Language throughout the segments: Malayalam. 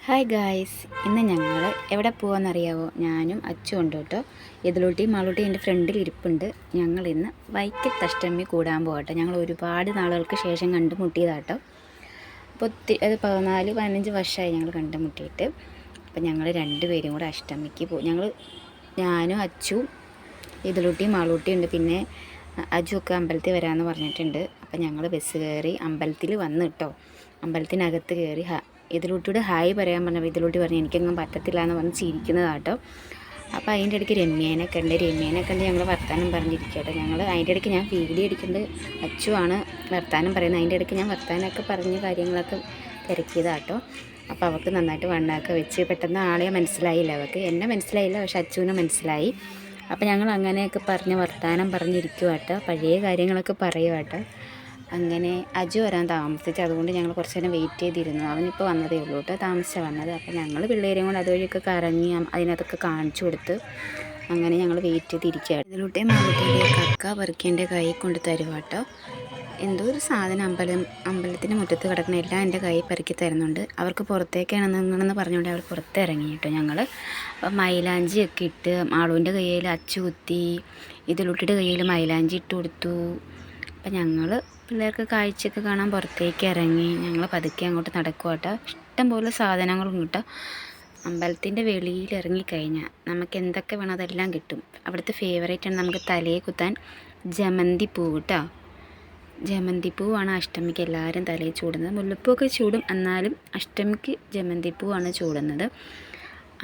ഹായ് ഗായ്സ്, ഇന്ന് ഞങ്ങൾ എവിടെ പോകാമെന്നറിയാവോ? ഞാനും അച്ചും ഉണ്ട് കേട്ടോ. ഇതിലോട്ടിയും മാളൂട്ടിയും എൻ്റെ ഫ്രണ്ടിൽ ഇരിപ്പുണ്ട്. ഞങ്ങളിന്ന് വൈക്കത്ത് അഷ്ടമി കൂടാൻ പോകട്ടെ. ഞങ്ങൾ ഒരുപാട് നാളുകൾക്ക് ശേഷം കണ്ടുമുട്ടിയതാട്ടോ. അപ്പോൾ അത് 14-15 വർഷമായി ഞങ്ങൾ കണ്ടുമുട്ടിയിട്ട്. അപ്പോൾ ഞങ്ങൾ രണ്ടുപേരും കൂടെ അഷ്ടമിക്ക് പോകും. ഞാനും അച്ചും ഇതിലോട്ടിയും മാളൂട്ടിയും ഉണ്ട്. പിന്നെ അജുവൊക്കെ അമ്പലത്തിൽ വരാമെന്ന് പറഞ്ഞിട്ടുണ്ട്. അപ്പോൾ ഞങ്ങൾ ബസ് കയറി അമ്പലത്തിൽ വന്ന് കേട്ടോ. അമ്പലത്തിനകത്ത് കയറി ഇതിലൂട്ടിയുടെ ഹായ് പറയാൻ പറഞ്ഞപ്പോൾ ഇതിലൂട്ടി പറഞ്ഞു എനിക്കൊന്നും പറ്റത്തില്ല എന്ന് പറഞ്ഞ് ചിരിക്കുന്നതാട്ടോ. അപ്പോൾ അതിൻ്റെ ഇടയ്ക്ക് രമ്യേനെ കണ്ട് ഞങ്ങൾ വർത്താനം പറഞ്ഞിരിക്കുക കേട്ടോ. അതിൻ്റെ ഇടയ്ക്ക് ഞാൻ വീഡിയോ എടുക്കുന്നത് അച്ചുവാണ് വർത്താനം പറയുന്നത്. അതിൻ്റെ ഇടയ്ക്ക് ഞാൻ വർത്താനമൊക്കെ പറഞ്ഞ കാര്യങ്ങളൊക്കെ തിരക്കിയതാട്ടോ. അപ്പോൾ അവൾക്ക് നന്നായിട്ട് വണ്ണമൊക്കെ വെച്ച് പെട്ടെന്ന് ആളെ മനസ്സിലായില്ല. അവൾക്ക് എന്നെ മനസ്സിലായില്ല, പക്ഷെ അച്ചുവിനെ മനസ്സിലായി. അപ്പോൾ ഞങ്ങൾ അങ്ങനെയൊക്കെ പറഞ്ഞ് വർത്താനം പറഞ്ഞിരിക്കുക കേട്ടോ. പഴയ കാര്യങ്ങളൊക്കെ പറയുക കേട്ടോ. അങ്ങനെ അജു വരാൻ താമസിച്ചു. അതുകൊണ്ട് ഞങ്ങൾ കുറച്ച് നേരം വെയിറ്റ് ചെയ്തിരുന്നു. അവനിപ്പോൾ വന്നതേ ഉള്ളൂ കേട്ടോ, താമസിച്ചാണ് വന്നത്. അപ്പോൾ ഞങ്ങൾ പിള്ളേരെയും കൊണ്ട് അതുവഴിയൊക്കെ കറങ്ങി അതിനകത്തൊക്കെ കാണിച്ചു കൊടുത്ത് അങ്ങനെ ഞങ്ങൾ വെയിറ്റ് ചെയ്തിരിക്കുകയാണ്. ഇതിലൂടെ മാളൂട്ടിയുടെ കക്ക പെറുക്കിൻ്റെ കൈ കൊണ്ട് തരുവാട്ടോ. എന്തോ ഒരു സാധനം അമ്പലത്തിൻ്റെ മുറ്റത്ത് കിടക്കുന്ന എല്ലാം എൻ്റെ കൈ പെറുക്കി തരുന്നുണ്ട്. അവർക്ക് പുറത്തേക്കാണെന്ന് പറഞ്ഞുകൊണ്ട് അവർ പുറത്തിറങ്ങി കേട്ടോ. ഞങ്ങൾ മൈലാഞ്ചിയൊക്കെ ഇട്ട് മാളൂൻ്റെ കയ്യിൽ അച്ചു കുത്തി, ഇതിലൂട്ടിയുടെ കയ്യിൽ മൈലാഞ്ചി ഇട്ട് കൊടുത്തു. അപ്പം ഞങ്ങൾ പിള്ളേർക്ക് കാഴ്ചയൊക്കെ കാണാൻ പുറത്തേക്ക് ഇറങ്ങി. ഞങ്ങൾ പതുക്കെ അങ്ങോട്ട് നടക്കുക കേട്ടോ. ഇഷ്ടംപോലെ സാധനങ്ങളും കിട്ടും. അമ്പലത്തിൻ്റെ വെളിയിൽ ഇറങ്ങിക്കഴിഞ്ഞാൽ നമുക്ക് എന്തൊക്കെ വേണം അതെല്ലാം കിട്ടും. അവിടുത്തെ ഫേവറേറ്റാണ് നമുക്ക് തലയെ കുത്താൻ ജമന്തി പൂവ് കേട്ടോ. ജമന്തി പൂവാണ് അഷ്ടമിക്ക് എല്ലാവരും തലയിൽ ചൂടുന്നത്. മുല്ലപ്പൂവൊക്കെ ചൂടും, എന്നാലും അഷ്ടമിക്ക് ജമന്തി പൂവാണ് ചൂടുന്നത്.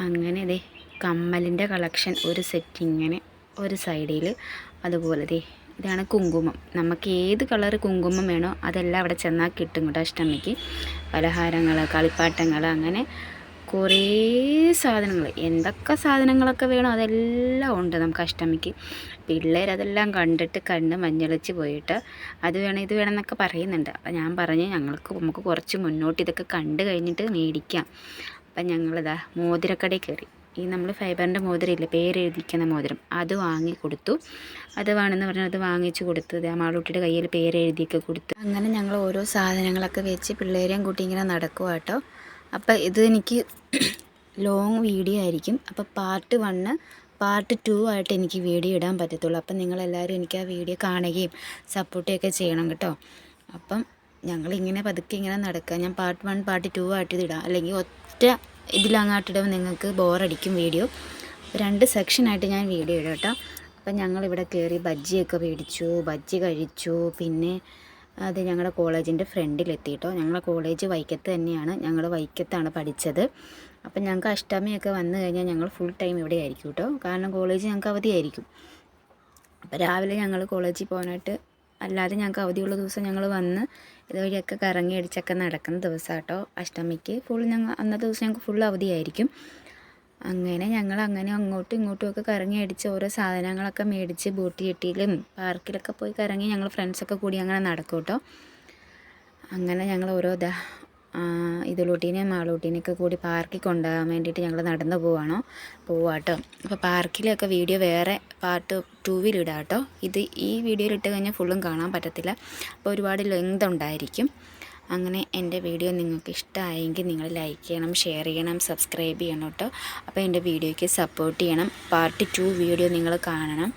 അങ്ങനെ ദേ കമ്മലിൻ്റെ കളക്ഷൻ ഒരു സെറ്റ് ഇങ്ങനെ ഒരു സൈഡിൽ. അതുപോലെ ഇതാണ് കുങ്കുമം. നമുക്ക് ഏത് കളർ കുങ്കുമം വേണോ അതെല്ലാം അവിടെ ചെന്നാൽ കിട്ടും കേട്ടോ അഷ്ടമിക്ക്. പലഹാരങ്ങൾ, കളിപ്പാട്ടങ്ങൾ, അങ്ങനെ കുറേ സാധനങ്ങൾ, എന്തൊക്കെ സാധനങ്ങളൊക്കെ വേണോ അതെല്ലാം ഉണ്ട് നമുക്ക് അഷ്ടമിക്ക്. പിള്ളേരതെല്ലാം കണ്ടിട്ട് കണ്ണ് മഞ്ഞളിച്ച് പോയിട്ട് അത് വേണം ഇത് വേണം എന്നൊക്കെ പറയുന്നുണ്ട്. അപ്പം ഞാൻ പറഞ്ഞു നമുക്ക് കുറച്ച് മുന്നോട്ട് ഇതൊക്കെ കണ്ടു കഴിഞ്ഞിട്ട് മേടിക്കാം. അപ്പം ഞങ്ങളിതാ മോതിരക്കടയിൽ കയറി. ഈ നമ്മൾ ഫൈബറിൻ്റെ മോതിരമില്ലേ, പേരെഴുതിക്കുന്ന മോതിരം, അത് വാങ്ങിക്കൊടുത്തു. അത് വേണമെന്ന് പറഞ്ഞാൽ അത് വാങ്ങിച്ചു കൊടുത്തു. ആ മാളൂട്ടിയുടെ കയ്യിൽ പേരെഴുതിയൊക്കെ കൊടുത്തു. അങ്ങനെ ഞങ്ങൾ ഓരോ സാധനങ്ങളൊക്കെ വെച്ച് പിള്ളേരെയും കൂട്ടി ഇങ്ങനെ നടക്കുക കേട്ടോ. അപ്പോൾ ഇത് എനിക്ക് ലോങ് വീഡിയോ ആയിരിക്കും. അപ്പോൾ പാർട്ട് 1 പാർട്ട് 2 ആയിട്ട് എനിക്ക് വീഡിയോ ഇടാൻ പറ്റത്തുള്ളൂ. അപ്പം നിങ്ങളെല്ലാവരും എനിക്ക് ആ വീഡിയോ കാണുകയും സപ്പോർട്ടുകയൊക്കെ ചെയ്യണം കേട്ടോ. അപ്പം ഞങ്ങളിങ്ങനെ പതുക്കെ ഇങ്ങനെ നടക്കുക. ഞാൻ പാർട്ട് 1 പാർട്ട് 2 ആയിട്ട് ഇതിടാം, അല്ലെങ്കിൽ ഒറ്റ ഇതിലങ്ങാട്ടിടുമ്പോൾ നിങ്ങൾക്ക് ബോറടിക്കും വീഡിയോ. 2 സെക്ഷനായിട്ട് ഞാൻ വീഡിയോ ഇടാം കേട്ടോ. അപ്പം ഞങ്ങളിവിടെ കയറി ബജ്ജിയൊക്കെ മേടിച്ചു, ബജ്ജി കഴിച്ചു. പിന്നെ അത് ഞങ്ങളുടെ കോളേജിൻ്റെ ഫ്രണ്ടിലെത്തി കേട്ടോ. ഞങ്ങളുടെ കോളേജ് വൈക്കത്ത് തന്നെയാണ്. ഞങ്ങൾ വൈക്കത്താണ് പഠിച്ചത്. അപ്പം ഞങ്ങൾക്ക് അഷ്ടമിയൊക്കെ വന്നു കഴിഞ്ഞാൽ ഞങ്ങൾ ഫുൾ ടൈം ഇവിടെ ആയിരിക്കും കേട്ടോ. കാരണം കോളേജ് ഞങ്ങൾക്ക് അവധിയായിരിക്കും. അപ്പോൾ രാവിലെ ഞങ്ങൾ കോളേജിൽ പോകാനായിട്ട്, അല്ലാതെ ഞങ്ങൾക്ക് അവധിയുള്ള ദിവസം ഞങ്ങൾ വന്ന് ഇതുവഴിയൊക്കെ കറങ്ങി അടിച്ചൊക്കെ നടക്കുന്ന ദിവസം കേട്ടോ അഷ്ടമിക്ക്. അന്നത്തെ ദിവസം ഞങ്ങൾക്ക് ഫുൾ അവധിയായിരിക്കും. അങ്ങനെ ഞങ്ങൾ അങ്ങോട്ടും ഇങ്ങോട്ടും ഒക്കെ കറങ്ങി അടിച്ച് ഓരോ സാധനങ്ങളൊക്കെ മേടിച്ച് ബോട്ടിയെട്ടിയിലും പാർക്കിലൊക്കെ പോയി കറങ്ങി ഞങ്ങൾ ഫ്രണ്ട്സൊക്കെ കൂടി അങ്ങനെ നടക്കും കേട്ടോ. അങ്ങനെ ഞങ്ങൾ ഓരോ ഇതിലൂട്ടീനെയും മാളൂട്ടീനെയൊക്കെ കൂടി പാർക്കിൽ കൊണ്ടുപോകാൻ വേണ്ടിയിട്ട് ഞങ്ങൾ നടന്നു പോവാട്ടോ. അപ്പോൾ പാർക്കിലൊക്കെ വീഡിയോ വേറെ പാർട്ട് 2 ഇടാം കേട്ടോ. ഈ വീഡിയോയിൽ ഇട്ട് കഴിഞ്ഞാൽ ഫുള്ളും കാണാൻ പറ്റത്തില്ല. അപ്പോൾ ഒരുപാട് ലെങ്ത് ഉണ്ടായിരിക്കും. അങ്ങനെ എൻ്റെ വീഡിയോ നിങ്ങൾക്ക് ഇഷ്ടമായെങ്കിൽ നിങ്ങൾ ലൈക്ക് ചെയ്യണം, ഷെയർ ചെയ്യണം, സബ്സ്ക്രൈബ് ചെയ്യണം കേട്ടോ. അപ്പോൾ എൻ്റെ വീഡിയോയ്ക്ക് സപ്പോർട്ട് ചെയ്യണം. പാർട്ട് 2 വീഡിയോ നിങ്ങൾ കാണണം.